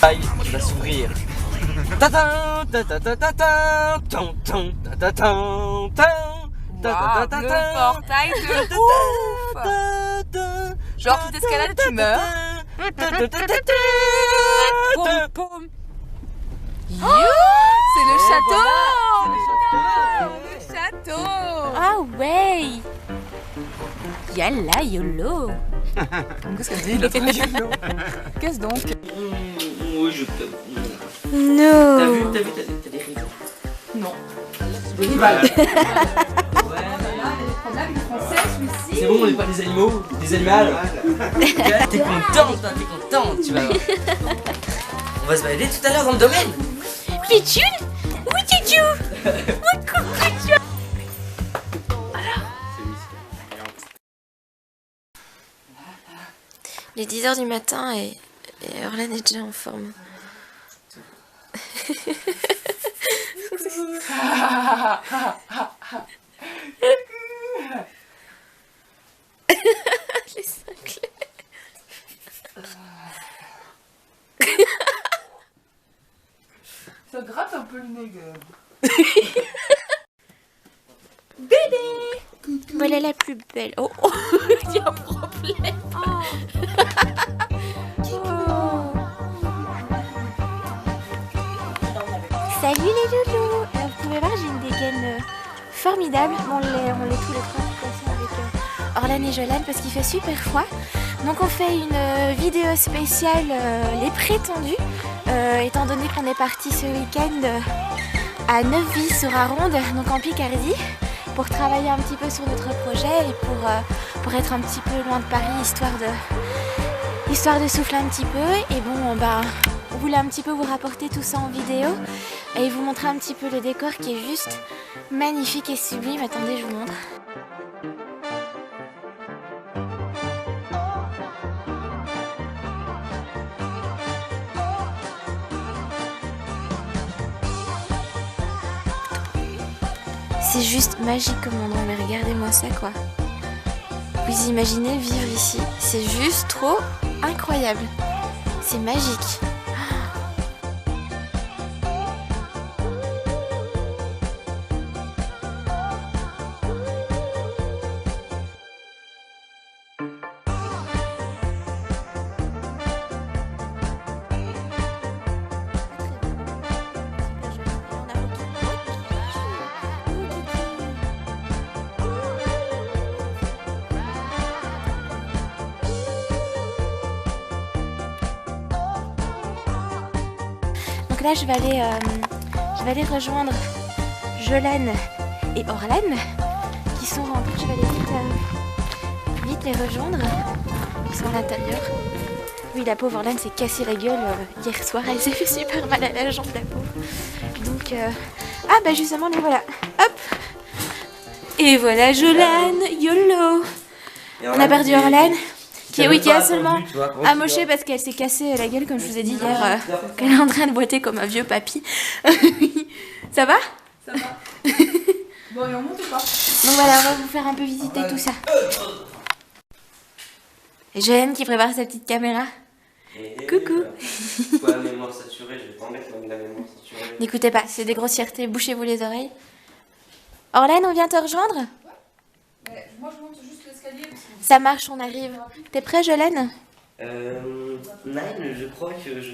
Aïe, qui va s'ouvrir. Ta-ta, ta-ta-ta-ta, ta-ta, ta-ta, ta-ta, Le portail de ouf. Genre tu t'escalades et tu meurs. Poum, poum. C'est le château. Le château. Ah ouais. Yalla yolo. Qu'est-ce qu'elle dit l'autre? Qu'est-ce donc? Oui, je peux. Non. T'as des rideaux? Non. C'est bon, on n'est pas des animaux, des animaux. T'es contente, hein, t'es contente, tu vas voir. On va se balader tout à l'heure dans le domaine. Pichou? Oui, Pichou. Oui, coucou. Il est 10 h du matin et Orlan est déjà en forme. Les cinglés. Ça gratte un peu le nez. Bébé. Voilà la plus belle. Oh, oh. Il y a un problème. Salut les loulous. Alors, vous pouvez voir, j'ai une dégaine formidable. On l'est tous les trois de toute façon avec Orlan et Jolane parce qu'il fait super froid. Donc on fait une vidéo spéciale les prétendus. Étant donné qu'on est parti ce week-end à Neuvy sur Aronde, donc en Picardie, pour travailler un petit peu sur notre projet et pour être un petit peu loin de Paris, histoire de souffler un petit peu. Et bon, bah, on voulait un petit peu vous rapporter tout ça en vidéo et vous montrer un petit peu le décor qui est juste magnifique et sublime. Attendez, je vous montre. C'est juste magique comme endroit, mais regardez-moi ça quoi. Vous imaginez vivre ici, c'est juste trop incroyable. C'est magique. Donc là, je vais aller rejoindre Jolane et Orlan qui sont en fait, je vais aller vite les rejoindre. Ils sont à l'intérieur. Oui, la pauvre Orlan s'est cassé la gueule hier soir. Elle s'est fait super mal à la jambe, la pauvre. Donc, ah bah justement, les voilà. Hop. Et voilà Jolane, YOLO. On a perdu Orlan. Qui a seulement amoché parce qu'elle s'est cassé la gueule, comme je vous ai dit hier, qu'elle est en train de boiter comme un vieux papy. Ça va? Ça va. Bon, et on monte ou pas? Donc voilà, on va vous faire un peu visiter tout ça. Et Jolane qui prépare sa petite caméra. Coucou. Pourquoi la mémoire saturée? Je vais pas en mettre la mémoire saturée. N'écoutez pas, c'est des grossièretés, bouchez-vous les oreilles. Orlan, on vient te rejoindre? Moi, je monte juste l'escalier. Ça marche, on arrive. T'es prêt, Jolane? Nine, je crois que je...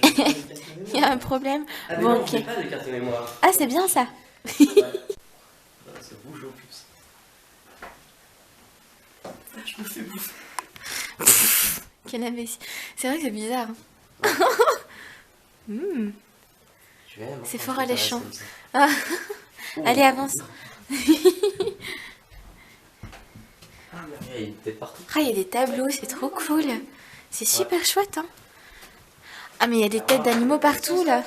Il y a un problème. Ah mais bon, non, ok. je n'ai pas de carte mémoire. Ah, c'est bien ça. Ouais. Ça bouge en plus. Ah, je me fais bouffer. Quelle imbécile. C'est vrai que c'est bizarre. C'est fort alléchant. Ah. Allez, avance. Il y a des têtes partout. Ah, il y a des tableaux, c'est trop cool. C'est super chouette, hein. Ah, mais il y a des têtes d'animaux partout, là.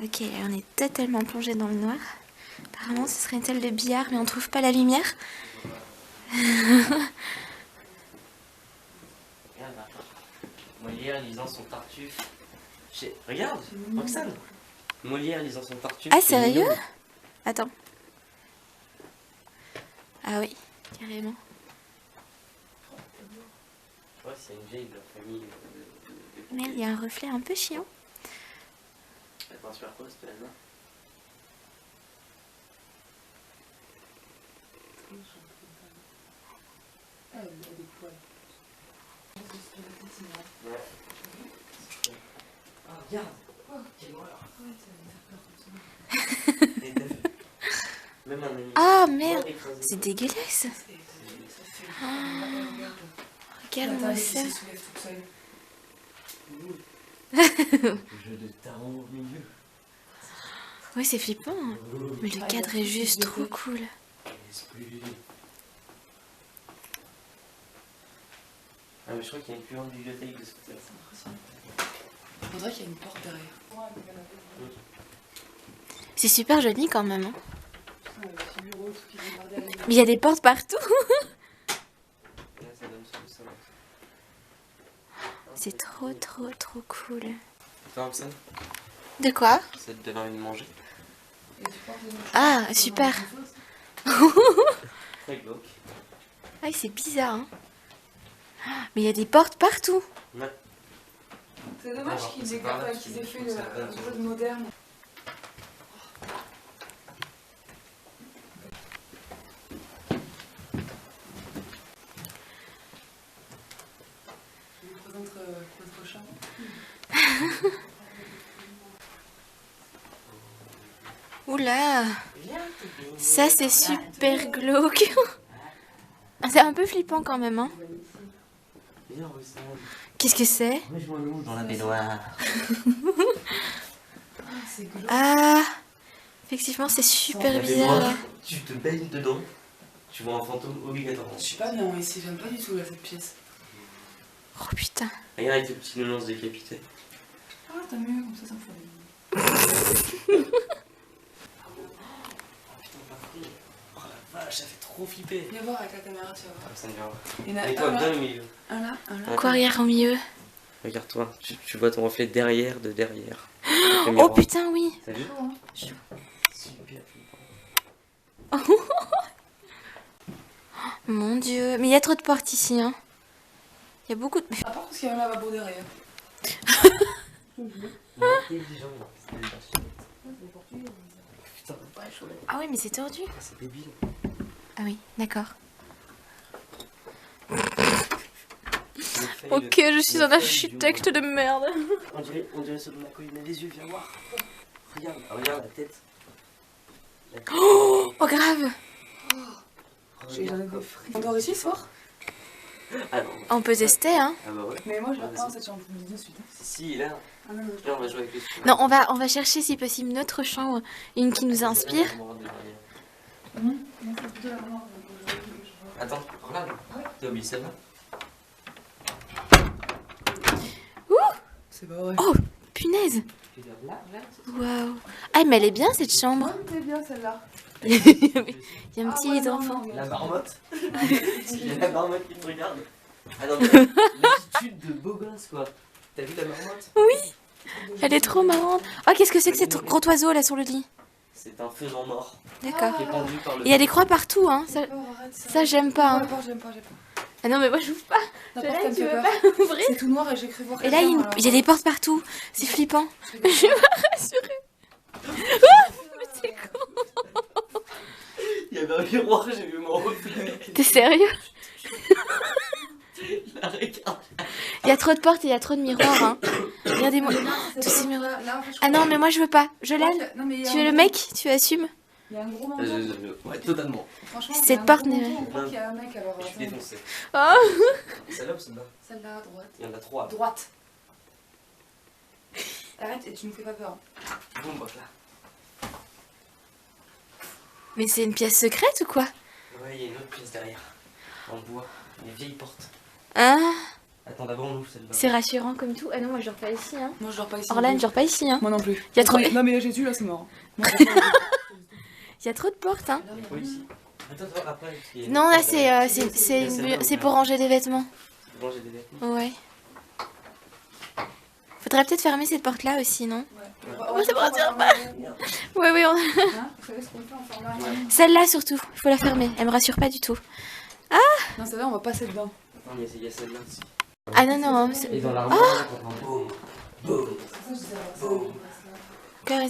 Ok, là, on est totalement plongé dans le noir. Apparemment, ce serait une salle de billard, mais on trouve pas la lumière. Moi, il Molière lisant son Tartuffe. Regarde, Roxane. Molière lisant son Tartuffe. Ah, c'est sérieux? mignon. Attends. Ah oui, carrément. Ouais, c'est une vieille de la famille. Merde, il y a un reflet un peu chiant. Attends, sur quoi, c'était là-bas? Ah, regarde! Quelle horreur! Même un animal. Ah merde, écrasé. c'est dégueulasse. Ah, regarde-moi ça. Jeu de tarot au milieu. Ouais, c'est flippant. Hein. Mais le cadre est juste trop cool. Esprit. Ah, mais je crois qu'il y a une plus grande bibliothèque de ce côté-là. On dirait qu'il y a une porte derrière. C'est super joli quand même. Hein. Mais il y a des portes partout. Là, ça donne sur le salon. C'est trop cool. Toi, Roxane, De quoi? ça te donne envie de manger? Ah, super. Très glauque. Ah, c'est bizarre. Hein. Mais il y a des portes partout. Ouais. C'est dommage qu'ils aient fait le jeu moderne. Je vous présente notre chat. Oula, ça c'est super glauque. C'est un peu flippant quand même. Hein. Viens, Roxane. Qu'est-ce que c'est? Rejoins-nous dans la baignoire. C'est glauque. Ah, effectivement c'est super La bizarre. baignoire, Là. tu te baignes dedans, tu vois un fantôme obligatoirement. Je suis pas bien ici, j'aime pas du tout là, cette pièce. Oh putain. Regarde avec tes petits nounours décapités. Ah, t'as mieux, comme ça me fait. Oh la vache, ça fait trop flipper. Viens voir avec la caméra, tu vas voir. Ça me vient. Il y en a Et toi, un bien là, au milieu. un là, un là. Quoi, regarde au milieu? Regarde-toi, tu vois ton reflet derrière de derrière. Oh putain, oui. T'as vu? Chaud, hein. Super flippant. Mon dieu. Mais il y a trop de portes ici. Hein. Il y a beaucoup de... À part parce qu'il y a un lavabo derrière. Non, intelligent, non. C'est des vaches. Putain, pas chaud. Ah oui, mais c'est tordu. C'est débile. Ah oui, d'accord. Ok, je suis un architecte de merde. On dirait ce dont la colline a les yeux, viens voir. Regarde la tête. Oh, grave. J'ai jamais vu frais. On dort ici ce soir? Ah non. On peut tester, hein. Ah bah ouais. Mais moi je la prends cette chambre, je me dis de suite. Hein. Si, là. Ah non, non. Là, on va jouer avec les sous. Non, on va chercher si possible notre chambre, une qui nous inspire. Attends, regarde. T'as oublié celle-là? C'est pas vrai. Oh, punaise. Waouh. Ah, mais elle est bien cette chambre. Ouais, c'est bien celle-là. Il y a un petit lit d'enfant. La marmotte. Il y a la marmotte qui me regarde. Ah non, mais l'attitude de beau gosse, quoi. T'as vu la marmotte? Oui. Elle est trop marrante. Oh, qu'est-ce que c'est que cet gros oiseau là sur le lit? C'est un faisan mort D'accord. qui est pendu par le. Il y a des croix partout, hein. Ça j'aime pas. Hein. J'aime pas. Ah non, mais moi j'ouvre pas. La Je porte, là, elle tu me fait veux peur. pas ouvrir? C'est tout noir et j'ai cru voir Et là, il quelqu'un, y a des portes partout. C'est flippant. Je suis pas rassurée. Mais c'est con. Il y avait un miroir, j'ai vu mon reflet. T'es sérieux? La regarde. Il y a trop de portes et il y a trop de miroirs. Hein. Regardez-moi. Tous ces miroirs. Ah non, mais moi je veux pas. Jolane, tu es le mec? Tu assumes? Il y a un gros manteau. Ouais, totalement. Franchement, Cette il y a un porte gros n'est- manteau, on croit qu'il y a un mec alors. Je suis défoncé. Oh. Celle-là ou celle-là? Celle-là à droite. Il y en a trois. Droite. Arrête et tu nous fais pas peur. Bon, bah là. Mais c'est une pièce secrète ou quoi? Ouais, il y a une autre pièce derrière. En bois. Une vieille porte. Ah, Attends, d'abord on ouvre celle-là. c'est rassurant comme tout. Ah non, moi je dors pas ici. Hein. Moi je dors pas ici. Orlane, je dors pas ici. Hein. Moi non plus. Il y a trop... Non mais Jésus là c'est mort. Moi, Il y a trop de portes. Hein. Il y a quoi ici? Attends, après. il y a une Non, là porte derrière. c'est pour ranger des vêtements. Bon, j'ai des vêtements. Ouais. Faudrait peut-être fermer cette porte-là aussi, non? Ouais. Oh, c'est bon, tire pas. Ouais, oui, Hein, vous savez ce qu'on fait, on ferme la porte. Celle-là surtout, il faut la fermer. Elle me rassure pas du tout. Non, c'est vrai, on va passer dedans. Non, mais il y a celle-là aussi. Ah non, non. Et dans l'armoire, on entend boum, boum, boum.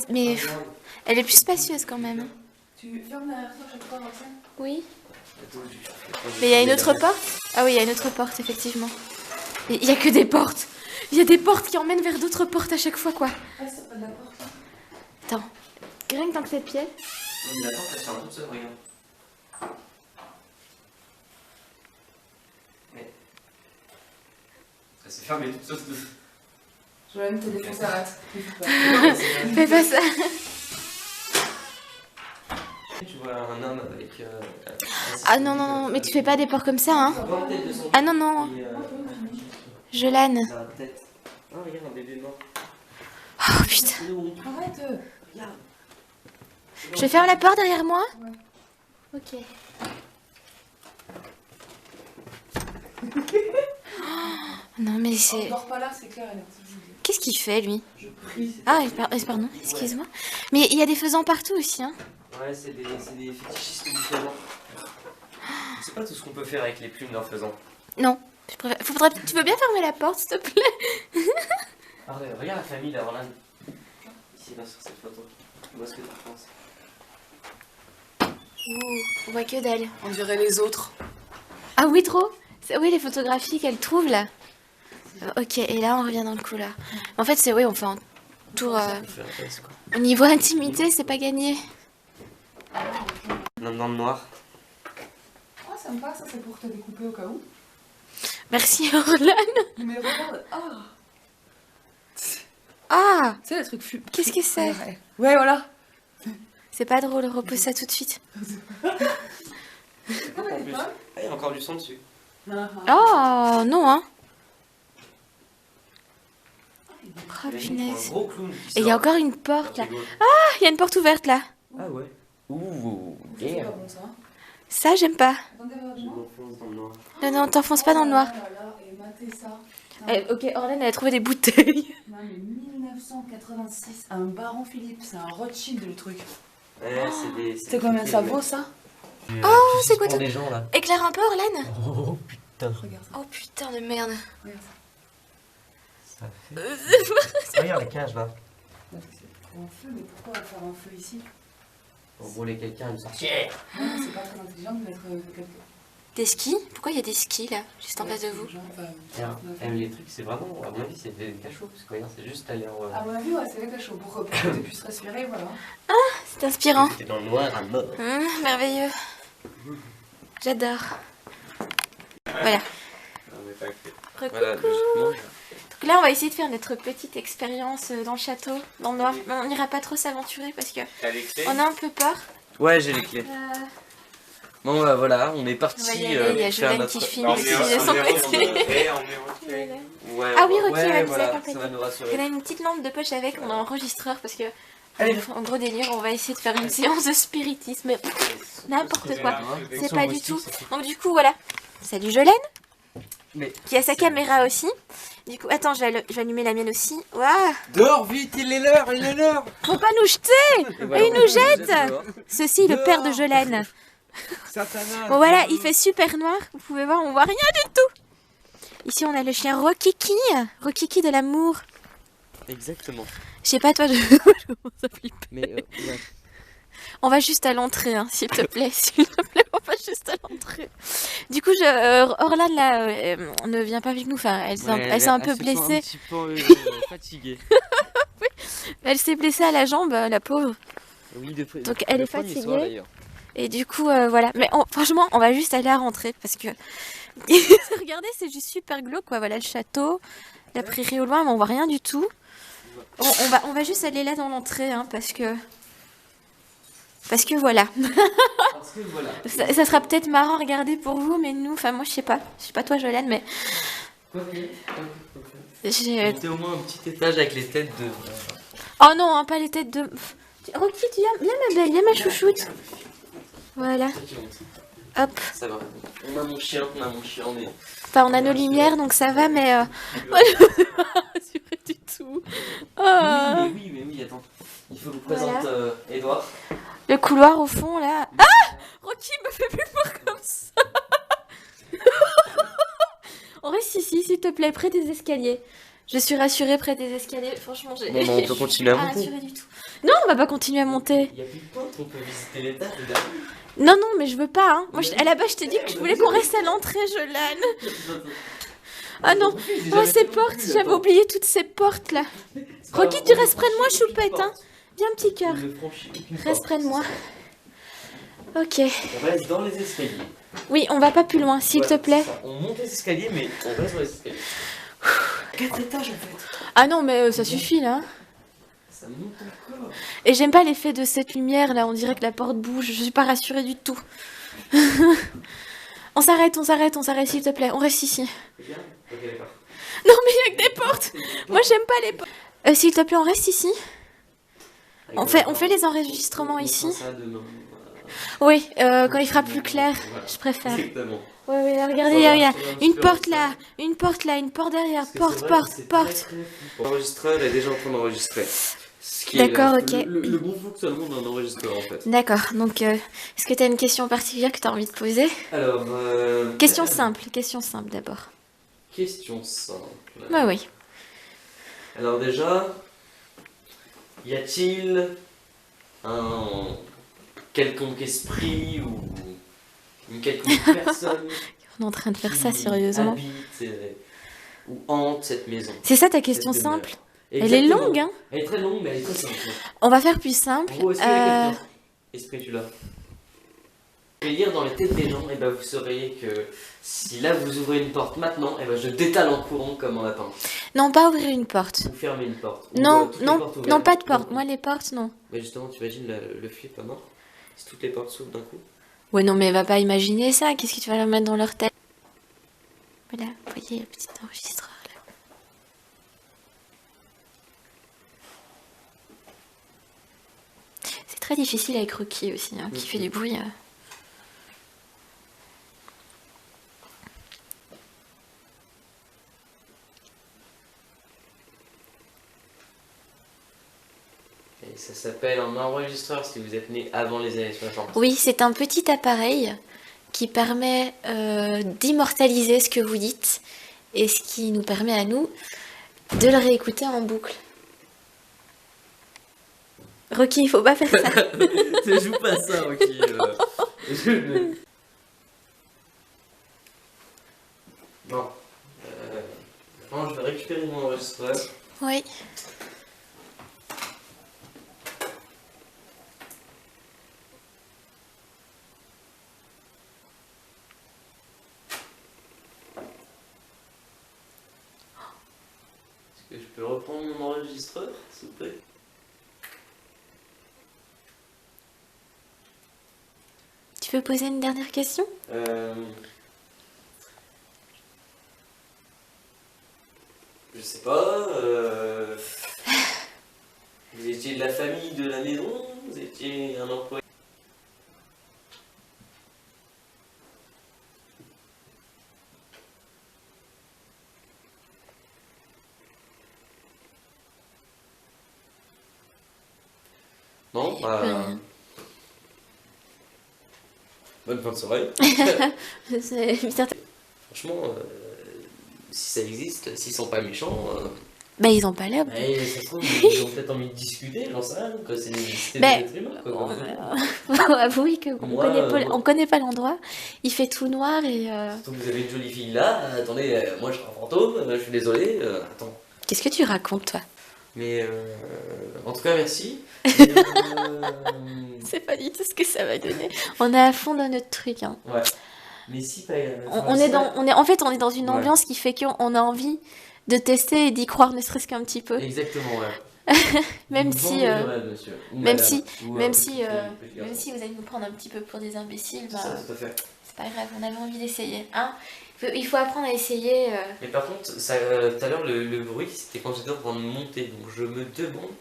Mais elle est plus spacieuse quand même. Tu fermes derrière toi chaque fois, Roxane? Oui. Mais il y a une autre porte? Ah oui, il y a une autre porte, effectivement. Mais il y a que des portes. Il y a des portes qui emmènent vers d'autres portes à chaque fois, quoi. Ah, c'est pas de la porte. Attends. Rien que dans cette pièce. Non, mais la porte, elle se ferme toute seule, regarde. Mais... Elle s'est fermée toute seule. Joanne, tes défauts s'arrêtent. Fais pas ça. Tu vois un homme avec... Ah non, non, non, mais tu fais pas des portes comme ça, hein. Ah non, non. Jolane. Oh, regarde, un bébé mort. Oh putain. Arrête. Regarde. Je ferme la porte derrière moi? Ouais. Ok. Non mais On c'est... dort pas là, c'est clair, elle est anti-visible. Qu'est-ce qu'il fait lui? Je prie. Ah, pardon, excuse-moi. Mais il y a des faisans partout aussi, hein. Ouais, c'est des fétichistes différents. Je sais pas tout ce qu'on peut faire avec les plumes d'un faisan. Non. Tu veux bien fermer la porte, s'il te plaît? Ah, regarde la famille d'Arlan. Ici, là, sur cette photo. Dis-moi ce que t'en penses. Ouh, on voit que dalle. On dirait les autres. Ah oui, trop? Oui, les photographies qu'elle trouve là. Ok, et là on revient dans le couloir. En fait, c'est oui, on fait un tour. Au niveau intimité, c'est pas gagné. Dans le noir. Ah, sympa, ça c'est pour te découper au cas où. Merci Orlan. Mais regarde, ah! Ah, Tu sais, le truc flou. qu'est-ce que c'est? Ouais, voilà. C'est pas drôle, repose ça tout de suite. En plus. Ah, il y a encore du sang dessus. Oh non, hein. Oh Il y a punaise. un gros clown qui Et il y a sort. encore une porte là. Ah, il y a une porte ouverte là. Ah ouais. Ouh, C'est yeah. pas bon ça. Ça, j'aime pas. Attendez, Je vraiment. m'enfonce dans le noir. Non, non, t'enfonces pas dans le noir. Oh là là, et matez ça. Ok, Orlan, elle a trouvé des bouteilles. Non mais 1986, un baron Philippe, c'est un Rothschild le truc. Ouais, c'est des... Tu sais combien ça vaut ça? Oh, c'est quoi pour tout- les gens là. Éclaire un peu, Orlan. Oh putain. Regarde ça. Oh putain de merde. Regarde ça. Ça fait... Regarde la cage là. Là, c'est pour un feu, mais pourquoi on va faire un feu ici? Pour brûler quelqu'un, une sorcière. Non, c'est pas très intelligent de mettre quelqu'un. Des skis? Pourquoi il y a des skis là, juste en face de vous? Tiens, les trucs, c'est vraiment, à mon avis, c'est des cachots, parce que regarde, c'est juste à l'air. À mon avis, ouais, c'est les cachots pour que tu puisses respirer, voilà. C'est inspirant. C'était dans le noir à mort. Merveilleux. J'adore. Voilà. Voilà, logiquement. Donc là, on va essayer de faire notre petite expérience dans le château, dans le noir. Mais on n'ira pas trop s'aventurer parce que T'as les clés? on a un peu peur. Ouais, j'ai les clés. Bon, bah voilà, on est On parti. va y aller. Il y a faire Jolène notre... qui filme aussi de son côté. Ouais, Ah oui, ouais, Rocky va nous voilà, accompagner. ça va nous On rassurer. a une petite lampe de poche avec, on a un enregistreur parce que, Allez. en gros délire, on va essayer de faire une séance de spiritisme. N'importe quoi. C'est pas du tout. Donc du coup, voilà. Salut Jolène, Mais... qui a sa caméra aussi. Du coup, attends, je vais allumer la mienne aussi. Waouh. Dehors, vite, il est l'heure. Faut pas nous jeter. Voilà, il nous jette. Ceci, le père de Jolène. Satanas. Bon voilà, il fait super noir. Vous pouvez voir, on voit rien du tout. Ici, on a le chien Rokiki. Rokiki de l'amour. Exactement. Je sais pas, toi, je commence à flipper. Mais ouais. On va juste à l'entrée, hein, s'il te plaît. S'il te plaît, on va juste à l'entrée. Du coup, Orlan, là, ne vient pas avec nous. Enfin, elle s'est un peu blessée. Un petit peu fatiguée. Elle s'est blessée à la jambe, la pauvre. Oui, Donc, elle est fatiguée. Et du coup, voilà. Mais franchement, on va juste aller à rentrer parce que... Regardez, c'est juste super glauque, quoi. Voilà le château, la prairie au loin, mais on voit rien du tout. On va juste aller là dans l'entrée, hein, parce que voilà. Parce que voilà. Ça sera peut-être marrant à regarder pour vous, mais nous, enfin moi je sais pas toi Jolène, mais j'ai... C'était au moins un petit étage avec les têtes de... Oh non, hein, pas les têtes de... Rocky, tu viens ma belle, viens ma chouchoute. Voilà, hop. Ça va. On a mon chien, on est... Enfin on a nos lumières, donc ça va, mais... Moi je ne suis pas rassurée du tout. tout. Ah. Mais oui, attends. Il faut que je vous présente Edouard. Le couloir au fond là. Ah, Rocky me fait plus peur comme ça. On reste ici, s'il te plaît, près des escaliers. Je suis rassurée près des escaliers. Franchement, j'ai. Bon, on peut continuer à pas monter. rassurée du tout. Non, on va pas continuer à monter. Il y a plus de porte, on peut visiter l'étage. Non, non, mais je veux pas. Hein. Moi, à la base, je t'ai dit que je voulais qu'on reste à l'entrée, Jolane. Ah non, oh, ces portes, j'avais oublié toutes ces portes là. Rocky, tu restes près de moi, choupette. Hein. Viens, petit cœur. Reste près de moi. Ok. On reste dans les escaliers. Oui, on va pas plus loin, s'il te plaît. On monte les escaliers, mais on reste dans les escaliers. 4 étages en fait. Ah non, mais ça suffit là. Ça monte encore. Et j'aime pas l'effet de cette lumière là, on dirait que la porte bouge, je suis pas rassurée du tout. On s'arrête, s'il te plaît, on reste ici. Bien. Ok, d'accord. Non mais il y a que des portes. Moi j'aime pas les portes. S'il te plaît, on reste ici. On fait les enregistrements ici. Ça demain. Oui, quand il fera plus clair, je préfère. Exactement. Oui, regardez, regarde. Une porte là, une porte derrière, porte. L'enregistreur est déjà en train d'enregistrer. D'accord, ok. Le bon fonctionnement d'un enregistreur en fait. D'accord, donc est-ce que tu as une question particulière que tu as envie de poser? Alors, Question simple d'abord. Question simple. Bah oui. Alors déjà, y a-t-il un quelconque esprit ou une quelconque personne On est en train de faire ça qui sérieusement. habite ou hante cette maison? C'est ça ta question Cette demeure. simple? Elle est Exactement. longue, hein? Elle est très longue, mais elle est très simple. On va faire plus simple. En gros, est-ce qu'il y a quelqu'un esprit, tu l'as? Je vais lire dans les têtes des gens, et ben vous saurez que si là vous ouvrez une porte maintenant, et ben je détale en courant comme un lapin. Non, pas ouvrir une porte. Ou fermer une porte. Non, toutes les non, portes ouvertes. non, pas de porte. Moi, les portes, non. Mais justement, tu imagines le flip à mort? Si toutes les portes s'ouvrent d'un coup. Ouais, non, mais elle va pas imaginer ça. Qu'est-ce que tu vas leur mettre dans leur tête? Voilà, vous voyez le petit enregistreur là. C'est très difficile avec Rocky aussi, hein, qui fait du bruit. Et ça s'appelle un enregistreur si vous êtes né avant les années 60. Oui, c'est un petit appareil qui permet d'immortaliser ce que vous dites et ce qui nous permet à nous de le réécouter en boucle. Rocky, il faut pas faire ça. Ne joue pas ça, Rocky. Bon. Maintenant, je vais récupérer mon enregistreur. Oui. Est-ce que je peux reprendre mon enregistreur, s'il vous plaît? Tu veux poser une dernière question? Je sais pas. Vous étiez de la famille de la maison? Vous étiez un employé? Non, bonne fin de soirée. Franchement, si ça existe, s'ils sont pas méchants, Bah, ils ont pas l'air. ça se trouve, ils ont peut-être envie de discuter, j'en sais rien, quoi. C'est des êtres humains, quoi. Faut avouer qu'on Moi, on connaît pas l'endroit. Il fait tout noir et. Surtout que vous avez une jolie fille là, attendez, moi je suis un fantôme, je suis désolé, attends. Qu'est-ce que tu racontes, toi? Mais en tout cas, merci. C'est pas du tout ce que ça va donner. On est à fond dans notre truc. Hein. Ouais. Mais si pas. On est dans une ambiance qui fait qu'on a envie de tester et d'y croire, ne serait-ce qu'un petit peu. Exactement, ouais. Même si, même si vous allez nous prendre un petit peu pour des imbéciles, bah, ça, tout à fait. c'est pas grave, on avait envie d'essayer. Hein, il faut apprendre à essayer. Mais par contre, tout à l'heure, le bruit, c'était quand j'étais en train de monter, donc je me demande.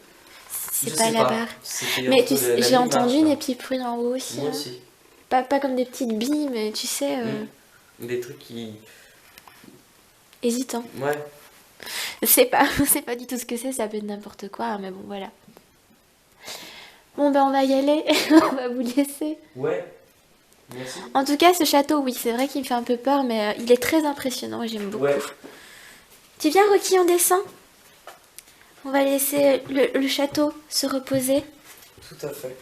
C'est pas là-bas. C'était Mais entre la j'ai mi-marche, entendu là. des petits bruits en haut aussi. Moi hein. aussi. Pas comme des petites billes, mais tu sais, Des trucs qui. hésitants. Ouais. Je sais pas, je sais pas du tout ce que c'est, ça peut être n'importe quoi, hein, mais bon, voilà. Bon, ben on va y aller, on va vous laisser. Ouais, merci. En tout cas, ce château, oui, c'est vrai qu'il me fait un peu peur, mais il est très impressionnant et j'aime beaucoup. Ouais. Tu viens, Rocky, on descend? On va laisser le château se reposer. Tout à fait.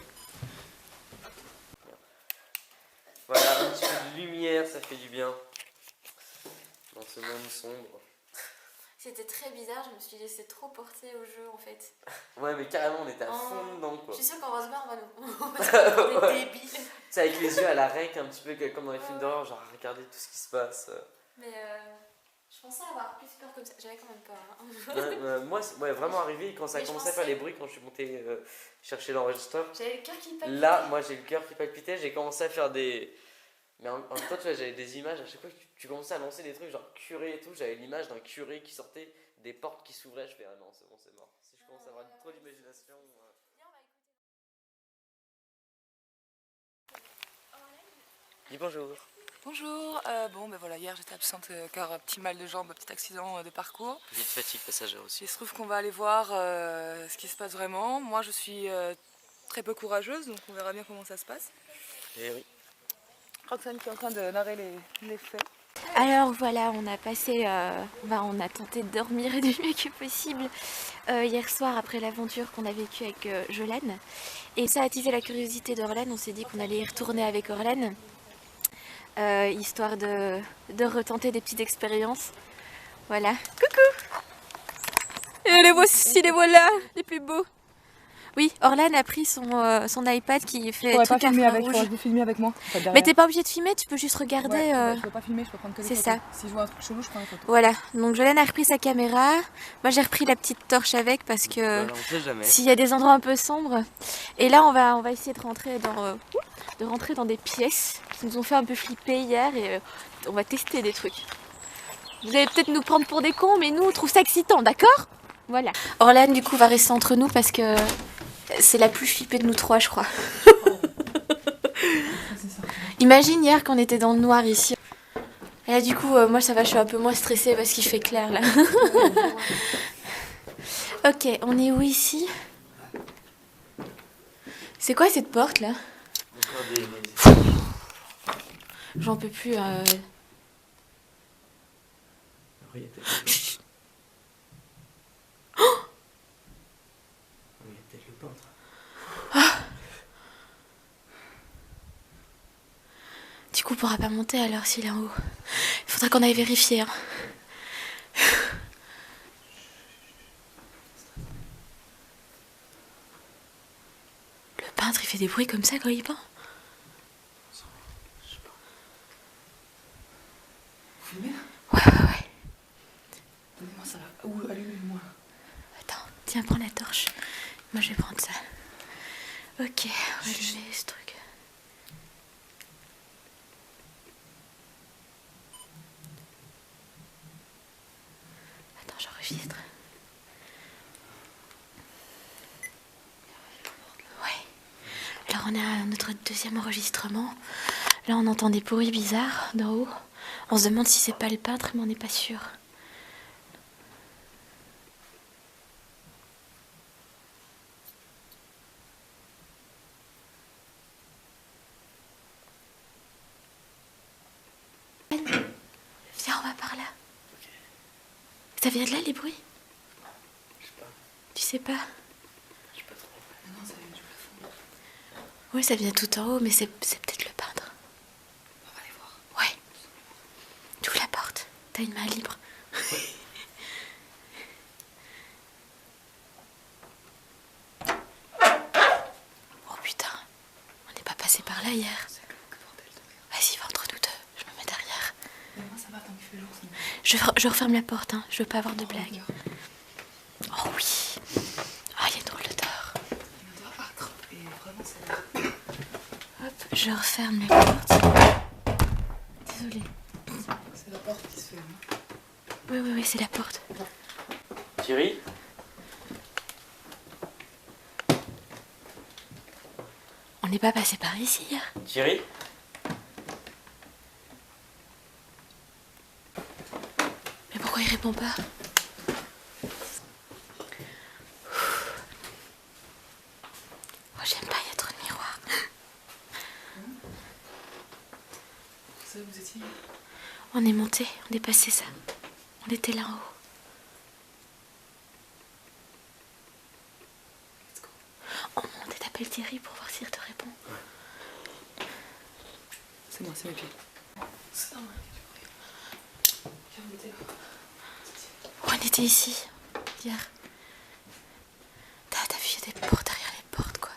Voilà, un petit peu de lumière, ça fait du bien. Dans ce monde sombre. C'était très bizarre, je me suis laissée trop porter au jeu en fait. Ouais, mais carrément, on était à fond dedans, quoi. Je suis sûre qu'en va se barrer, on va se faire des débiles. C'est avec les yeux à la rec, un petit peu comme dans les films d'horreur, genre regarder tout ce qui se passe. Mais je pensais avoir plus peur comme ça. J'avais quand même peur. Hein. Moi, ouais, vraiment arrivé quand ça a commencé à faire les bruits, quand je suis monté chercher l'enregistreur. J'avais le cœur qui palpitait. Là, moi j'ai le cœur qui palpitait, j'ai commencé à faire des. Mais en même temps, tu vois, j'avais des images, à chaque fois que tu commençais à lancer des trucs genre curé et tout, j'avais l'image d'un curé qui sortait, des portes qui s'ouvraient, je fais ah non, c'est bon, c'est mort. Si je commence à avoir trop d'imagination. Dis bonjour. Bonjour, bon ben voilà, hier j'étais absente car un petit mal de jambe, un petit accident de parcours. J'ai de fatigue passagère aussi. Il se trouve qu'on va aller voir ce qui se passe vraiment. Moi je suis très peu courageuse, donc on verra bien comment ça se passe. Eh oui. Roxane qui est en train de narrer les faits. Alors voilà, on a passé, on a tenté de dormir du mieux que possible hier soir après l'aventure qu'on a vécue avec Jolane. Et ça a attisé la curiosité d'Orlane, on s'est dit qu'on allait y retourner avec Orlane. Histoire de retenter des petites expériences. Voilà. Coucou! Et les voici, les voilà, les plus beaux. Oui, Orlane a pris son iPad qui fait truc infrarouge. Je vais filmer avec moi. Mais t'es pas obligé de filmer, tu peux juste regarder. Ouais, je peux pas filmer, je peux prendre que des photos. C'est ça. Si je vois un truc chelou, je prends les photos. Voilà, donc Jolane a repris sa caméra. Moi j'ai repris la petite torche avec parce que s'il y a des endroits un peu sombres. Et là on va essayer de rentrer dans des pièces qui nous ont fait un peu flipper hier et on va tester des trucs. Vous allez peut-être nous prendre pour des cons, mais nous on trouve ça excitant, d'accord? Voilà. Orlane du coup va rester entre nous parce que c'est la plus flippée de nous trois, je crois. Imagine hier qu'on était dans le noir ici. Et là du coup, moi ça va, je suis un peu moins stressée parce qu'il fait clair là. Ok, on est où ici? C'est quoi cette porte là? J'en peux plus. Chut. Oh, il y a peut-être le peintre. Ah. Du coup, on pourra pas monter alors s'il est en haut. Il faudra qu'on aille vérifier. Hein. Le peintre, il fait des bruits comme ça quand il peint. Vous filmez là? Ouais. Donnez-moi ça là. Ou allumez-moi. Attends, tiens, prends la torche. Moi, je vais prendre ça. Ok, on va allumer ce truc. Attends, j'enregistre. Ouais. Alors, on a notre deuxième enregistrement. Là, on entend des bruits bizarres d'en haut. On se demande si c'est pas le peintre, mais on n'est pas sûr. Viens, on va par là. Okay. Ça vient de là les bruits? Je sais pas. Tu sais pas? Je sais pas trop. Non, ça vient du plafond. Oui, ça vient tout en haut, mais c'est peut-être le peintre. On va aller voir. Ouais. Tu ouvres la porte. T'as une main libre. Ouais. Oh putain. On n'est pas passé par là hier. Que bordel de merde. Vas-y, va entre nous deux. Je me mets derrière. Mais moi ça va tant qu'il fait jour. Ça Je referme la porte, hein. Je veux pas avoir de blagues. Oh oui. Ah, il y a une drôle d'odeur. Une odeur âcre. Et vraiment c'est là. Hop, je referme la porte. Désolée. C'est la porte qui se ferme. Oui, c'est la porte. Thierry? On n'est pas passé par ici hier. Thierry? Mais pourquoi il répond pas? vous étiez? On est monté, on est passé ça. On était là en haut. On monte et t'appelles Thierry pour voir s'il te répond. C'est moi, c'est mes pieds. C'est normal. On était ici, hier. T'as vu, il y a des portes derrière les portes, quoi.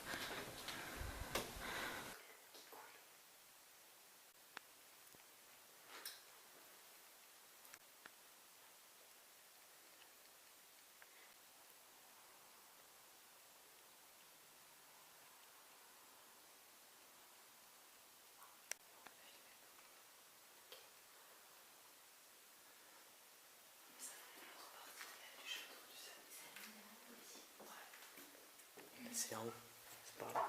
C'est en haut. C'est par là.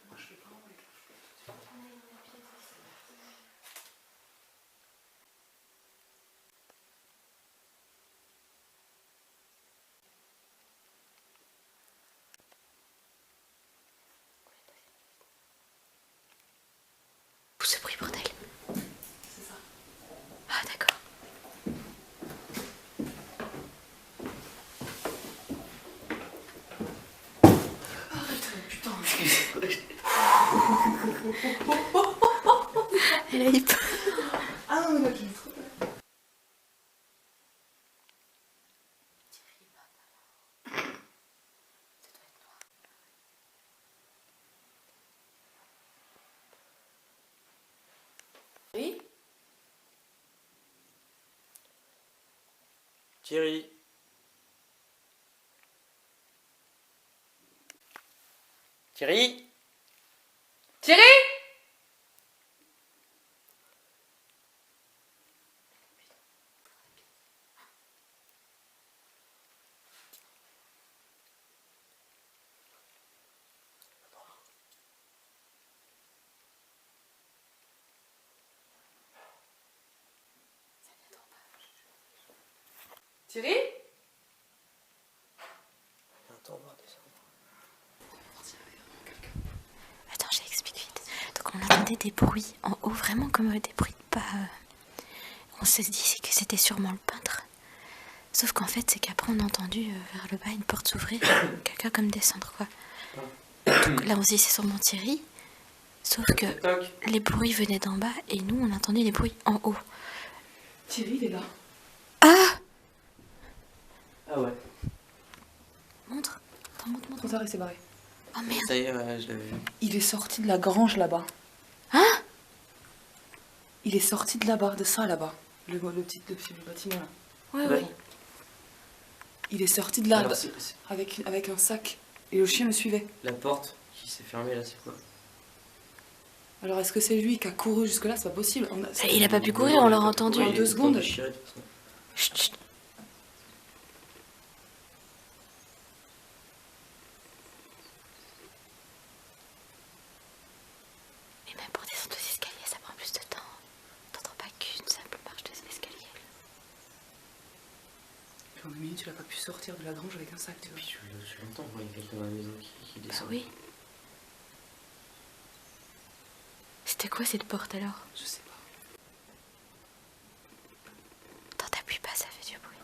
Moi, je vais pas en haut, les gars. Où ce bruit, bordel? C'est ça. Ah, d'accord. Elle a eu peur. Ah non, mais là, j'ai trop peur. Oui? Thierry. Thierry. Thierry! Thierry? Attends, on va redescendre. Attends, j'explique vite. Donc on entendait des bruits en haut, vraiment comme des bruits de pas. On se dit que c'était sûrement le peintre. Sauf qu'en fait, c'est qu'après on a entendu vers le bas une porte s'ouvrir, quelqu'un comme descendre quoi. Donc là on se dit c'est sûrement Thierry. Sauf que Toc. les bruits venaient d'en bas et nous on entendait les bruits en haut. Thierry, il est là. Ah! Ah ouais. Montre. Attends, montre. Trop tard, il s'est barré. Oh merde. Ça y est, ouais, je l'avais vu. Il est sorti de la grange là-bas. Hein? Il est sorti de là-bas, de ça là-bas. Le petit bâtiment là. Ouais, Ouais. ouais. Il est sorti de là Alors, c'est avec un sac. Et le chien le suivait. la porte qui s'est fermée là, c'est quoi? Alors est-ce que c'est lui qui a couru jusque-là? C'est pas possible. Il a pas pu courir, on l'a entendu. en 2 secondes. Chut, chut. Mais même pour descendre aux escaliers, ça prend plus de temps. T'entends pas qu'une simple marche des escaliers. En 2 minutes, il a pas pu sortir de la grange avec un sac, tu vois. Puis je l'entends, il y a quelqu'un dans la maison qui Bah descend. oui. C'était quoi cette porte alors? Je sais pas. Attends, t'appuies pas, ça fait du bruit.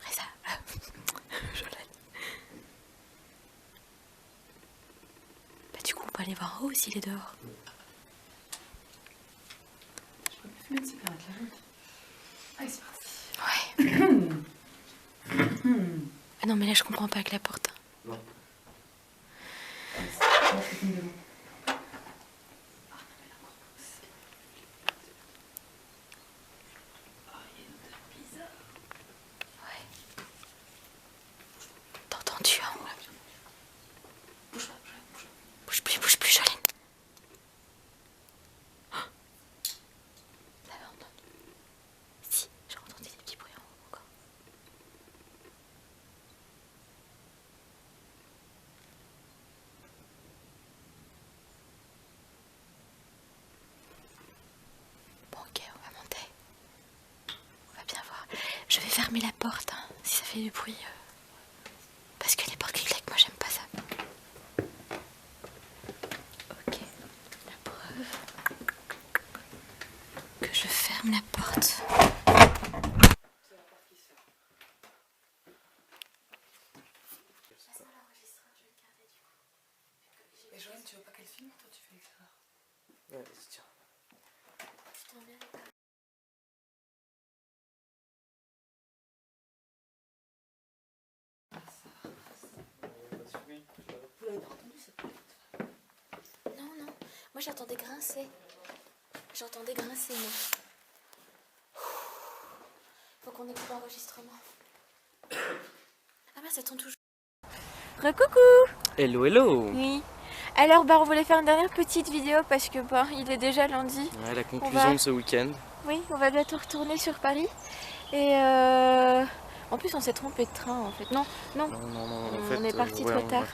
Reza. Jolène. Bah du coup on peut aller voir en haut s'il est dehors. Je peux plus fumer, ça permet de la route. Allez, c'est parti. Ouais. Ah non mais là je comprends pas avec la porte. Non. T'as entendu hein? Bouge plus, Jolène. Oh. Vous avez entendu? Si, j'ai entendu des petits bruits en haut encore. Bon ok, on va monter. On va bien voir. Je vais fermer la porte hein, si ça fait du bruit. Parce que les portes qui ferme la porte. Et Joanne, tu veux pas qu'elle filme? Toi, tu fais l'éclaireur. Ouais, vas-y, tiens. Vous l'avez pas entendu cette porte? Non, non. Moi, j'entendais grincer. J'entendais grincer, moi. Faut qu'on écoute l'enregistrement. Ah bah, ça tourne toujours. Recoucou! Hello, hello. Oui. Alors, bah, on voulait faire une dernière petite vidéo parce que, bah, il est déjà lundi. Ouais, la conclusion de ce week-end. Oui, on va bientôt retourner sur Paris. Et en plus, on s'est trompé de train, en fait. Non, non. Non, en On fait, est parti ouais, trop tard.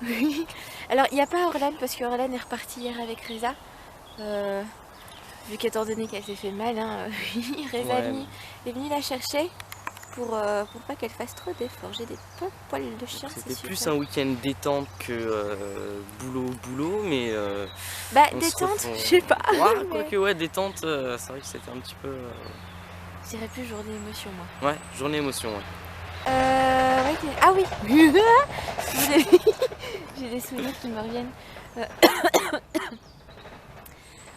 Oui. Alors, il n'y a pas Orlan parce que Orlan est reparti hier avec Reza. Vu qu'étant donné qu'elle s'est fait mal, hein, Reza Ouais. est venu la chercher pour pas qu'elle fasse trop d'efforts. J'ai des bons poils de chien, c'est C'était super. plus un week-end détente que boulot, mais... Bah, on se détente, retrouve- je sais pas. Ouais, mais quoique, ouais, détente, c'est vrai que c'était un petit peu... Je dirais plus journée émotion, moi. Ouais, journée émotion, ouais. Ouais, ah oui. J'ai des souvenirs qui me reviennent.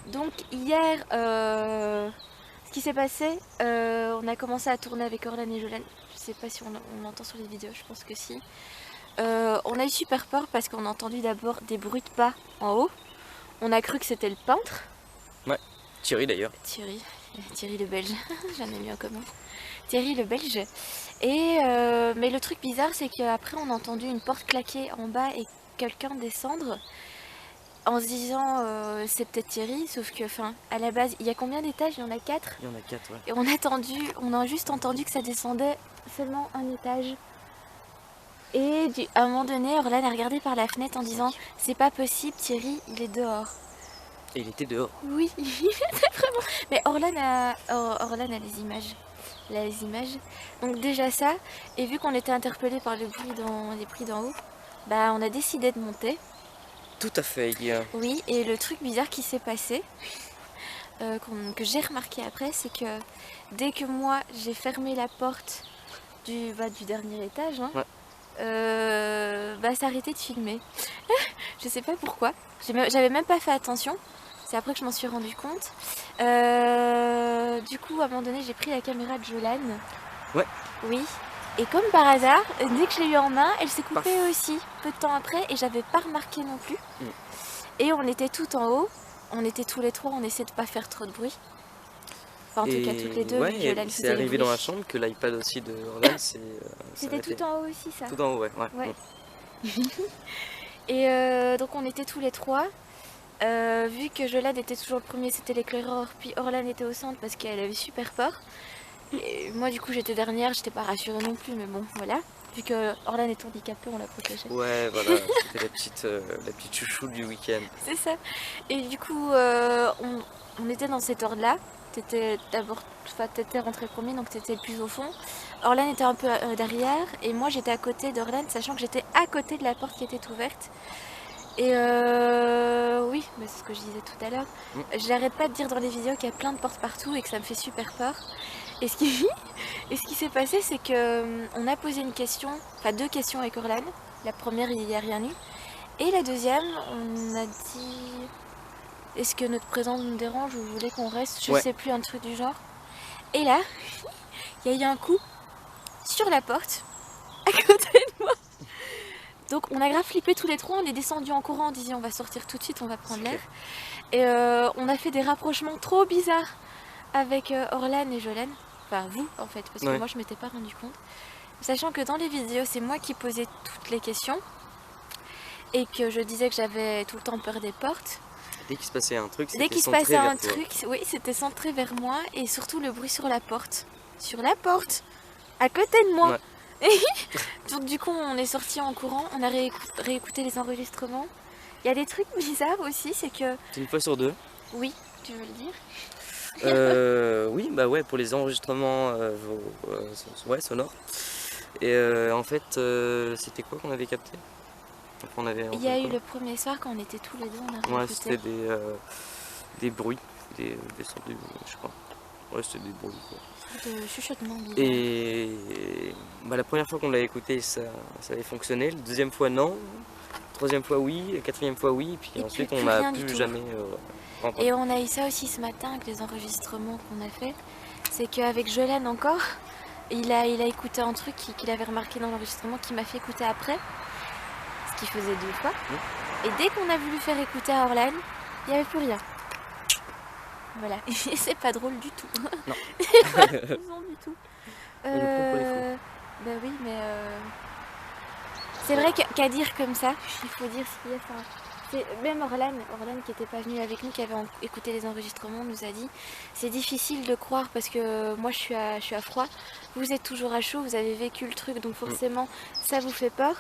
Donc hier, ce qui s'est passé, on a commencé à tourner avec Orlan et Jolane. Je sais pas si on l'entend sur les vidéos, je pense que si. On a eu super peur parce qu'on a entendu d'abord des bruits de pas en haut. On a cru que c'était le peintre. Thierry d'ailleurs. Thierry le Belge, j'en ai mis en commun. Thierry le Belge. Et mais le truc bizarre, c'est qu'après on a entendu une porte claquer en bas et quelqu'un descendre en se disant c'est peut-être Thierry, sauf que à la base, il y a combien d'étages? Il y en a 4. Il y en a 4, ouais. Et on a juste entendu que ça descendait seulement un étage. Et à un moment donné, Orlan a regardé par la fenêtre en disant c'est pas possible, Thierry, il est dehors. Et il était dehors. Oui, il était vraiment. Mais Orlan a les images. Il a les images. Donc déjà ça, et vu qu'on était interpellé par les bruits d'en haut, bah on a décidé de monter. Tout à fait, Oui, et le truc bizarre qui s'est passé, que j'ai remarqué après, c'est que dès que moi j'ai fermé la porte du dernier étage, hein, ouais. Ça arrêtait de filmer. Je sais pas pourquoi, j'avais même pas fait attention. C'est après que je m'en suis rendu compte. Du coup, à un moment donné, j'ai pris la caméra de Jolane. Ouais. Oui. Et comme par hasard, dès que je l'ai eu en main, elle s'est coupée Paf. aussi, peu de temps après, et j'avais pas remarqué non plus. Mm. Et on était tout en haut, on était tous les trois, on essayait de pas faire trop de bruit. Enfin, en tout cas, toutes les deux, ouais, vu que Jolane c'est faisait arrivé le dans bruit. la chambre que l'iPad aussi de Orlan s'est C'était arrêté. tout en haut aussi, ça. Tout en haut, ouais. Ouais. Et donc, on était tous les trois. Vu que Jolane était toujours le premier, c'était l'éclaireur, puis Orlan était au centre parce qu'elle avait super peur. Et moi du coup j'étais dernière, j'étais pas rassurée non plus, mais bon voilà. Vu que Orlan est handicapée, on la protégeait. Ouais, voilà, c'était la petite chouchou du week-end. C'est ça. Et du coup on était dans cet ordre-là. T'étais rentré premier, donc t'étais le plus au fond. Orlan était un peu derrière, et moi j'étais à côté d'Orlan, sachant que j'étais à côté de la porte qui était ouverte. Et oui, mais c'est ce que je disais tout à l'heure. J'arrête pas de dire dans les vidéos qu'il y a plein de portes partout et que ça me fait super peur. Et ce qui s'est passé, c'est qu'on a posé une question, enfin 2 questions avec Orlan. La première, il n'y a rien eu. Et la deuxième, on a dit est-ce que notre présence nous dérange ou vous voulez qu'on reste? Je sais plus, un truc du genre. Et là, il y a eu un coup sur la porte à côté de moi. Donc on a grave flippé tous les trois, on est descendu en courant en disant on va sortir tout de suite, on va prendre l'air. Et on a fait des rapprochements trop bizarres avec Orlan et Jolane. Enfin vous en fait, parce que moi je m'étais pas rendu compte. Sachant que dans les vidéos c'est moi qui posais toutes les questions. Et que je disais que j'avais tout le temps peur des portes. Dès qu'il se passait un truc, Dès qu'il se passait un truc, oui c'était centré vers moi. Et surtout le bruit sur la porte. Sur la porte, à côté de moi. Donc du coup on est sorti en courant, on a réécouté les enregistrements. Il y a des trucs bizarres aussi, c'est que... C'est une fois sur 2. Oui, tu veux le dire? Oui, bah ouais, pour les enregistrements sonores. Et en fait, c'était quoi qu'on avait capté? Il y a eu le premier soir quand on était tous les deux, on a réécouté. Ouais, c'était des bruits, des sortes de bruits, je crois. Ouais, c'était des bruits quoi. De chuchotement. bizarre. Et bah, la première fois qu'on l'a écouté, ça avait fonctionné. La deuxième fois, non. Troisième fois, oui. La quatrième fois, oui. Puis Et ensuite, plus on n'a rien du plus tout. jamais entendu. Et on a eu ça aussi ce matin avec les enregistrements qu'on a fait. C'est qu'avec Jolène encore, il a écouté un truc qu'il avait remarqué dans l'enregistrement qui m'a fait écouter après. Ce qu'il faisait 2 fois. Et dès qu'on a voulu faire écouter à Orlan, il n'y avait plus rien. Voilà. Et c'est pas drôle du tout. Non. Non du tout. On nous prend pour les fous. Bah oui, mais c'est vrai qu'à dire comme ça, il faut dire ce qu'il y a. Enfin, même Orlan qui n'était pas venu avec nous, qui avait écouté les enregistrements, nous a dit c'est difficile de croire parce que moi je suis à froid, vous êtes toujours à chaud, vous avez vécu le truc donc forcément ça vous fait peur.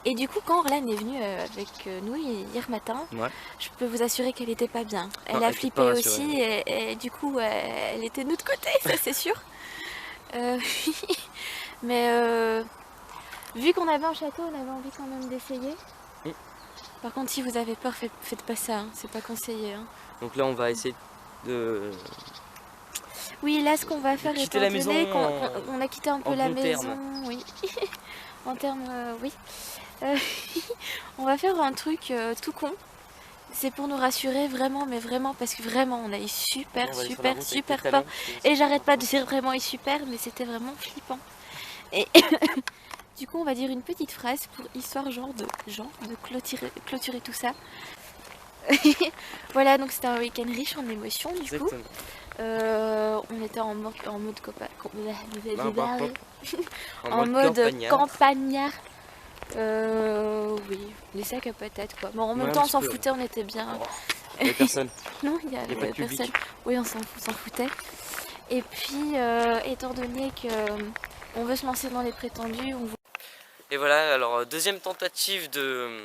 Et du coup quand Orlan est venue avec nous hier matin, Ouais. je peux vous assurer qu'elle était pas bien. Elle Non, a elle était flippé pas aussi rassurée. et du coup elle était de notre côté, ça c'est sûr. Mais vu qu'on avait un château, on avait envie quand même d'essayer. Par contre, si vous avez peur, faites pas ça, hein. C'est pas conseillé. Hein. Donc là, on va essayer de Oui, là, ce qu'on va faire, quitter étant la donné maison qu'on a quitté un peu en la bons maison, termes. oui, en termes, oui. On va faire un truc tout con. C'est pour nous rassurer vraiment, mais vraiment, parce que vraiment, on a eu super peur. Et j'arrête pas de dire vraiment et super, mais c'était vraiment flippant. Et du coup, on va dire une petite phrase pour histoire genre de clôturer tout ça. Voilà, donc c'était un week-end riche en émotions du coup. On était en mode campagnard. Oui, les sacs à patates quoi. Bon, en même temps, on s'en foutait, on était bien. Il y a personne. Non, il y a pas de personne. public. Oui, on s'en foutait. Et puis, étant donné que on veut se lancer dans les prétendus, Et voilà, alors deuxième tentative de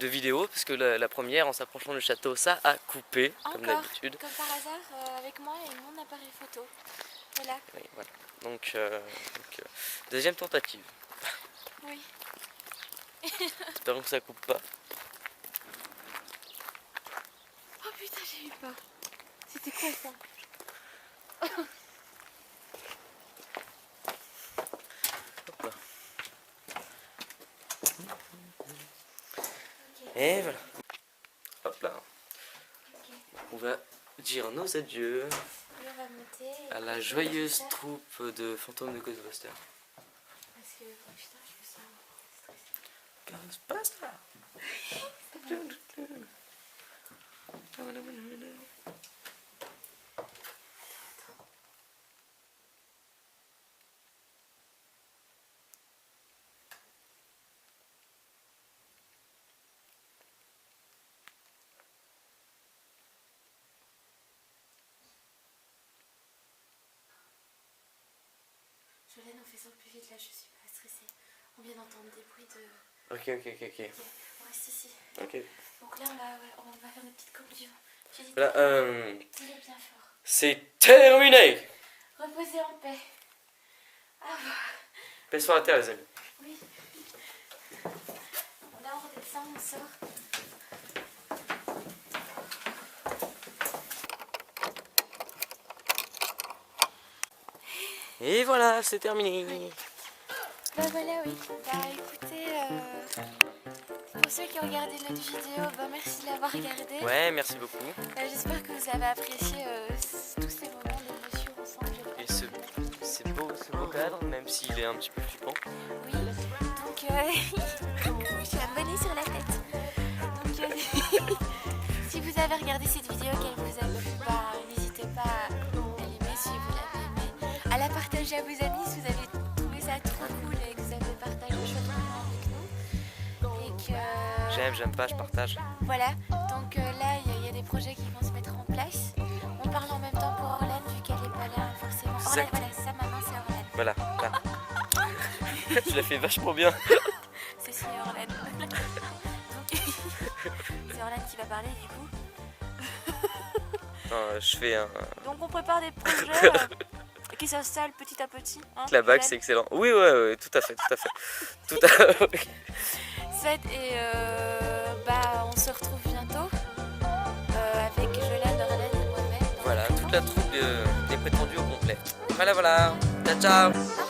vidéo, parce que la première, en s'approchant du château, ça a coupé, comme d'habitude. Comme par hasard, avec moi et mon appareil photo. Voilà. Oui, voilà. Donc, deuxième tentative. Oui. Espérons que ça coupe pas. Oh putain, j'ai eu peur. C'était quoi ça? Hop là. Et voilà. Hop là. On va dire nos adieux On va monter. à la joyeuse troupe de fantômes de Ghostbusters. Parce que, oh putain, je me sens stressée. Ghostbusters. Jolène, on fait ça plus vite là, je suis pas stressée. On vient d'entendre des bruits de. Ok. On reste ici. Ok. Donc là, on va faire une petite conclusion. J'ai dit, Voilà, tirez bien fort. c'est terminé. Reposez en paix. Ah bah. Paix sur la terre, les amis. Oui. Là, on redescend, on sort. Et voilà, c'est terminé. Oui. Bah voilà, oui. Bah écoutez, pour ceux qui ont regardé notre vidéo, bah merci de l'avoir regardé. Ouais, merci beaucoup. J'espère que vous avez apprécié tous ces moments d'émotion ensemble. Et ce beau cadre, même s'il est un petit peu flippant. Oui, donc je suis abonnée sur la tête. Donc si vous avez regardé cette vidéo, qu'elle vous a plu, bah n'hésitez pas à l'aimer si vous l'avez aimé, à la partager à vos amis si vous avez trouvé ça trop cool et que vous avez partagé le chouette moment avec nous. Et que J'aime pas, je partage. voilà, donc là il y a des projets qui vont se mettre en place. On parle en même temps pour Orlan vu qu'elle n'est pas là forcément. Orlan, voilà, sa maman c'est Orlan. Voilà, là. Tu l'as fait vachement bien. C'est Orlan. Donc, c'est Orlan qui va parler du coup. Je fais un Donc on prépare des projets qui s'installent petit à petit. Hein, clapback, c'est excellent. Oui, ouais, tout à fait. Tout à fait. Faites et bah on se retrouve bientôt avec Jolène, Orlan et moi-même. Voilà, tout toute la troupe des prétendus au complet. Voilà, voilà. Ciao, ciao.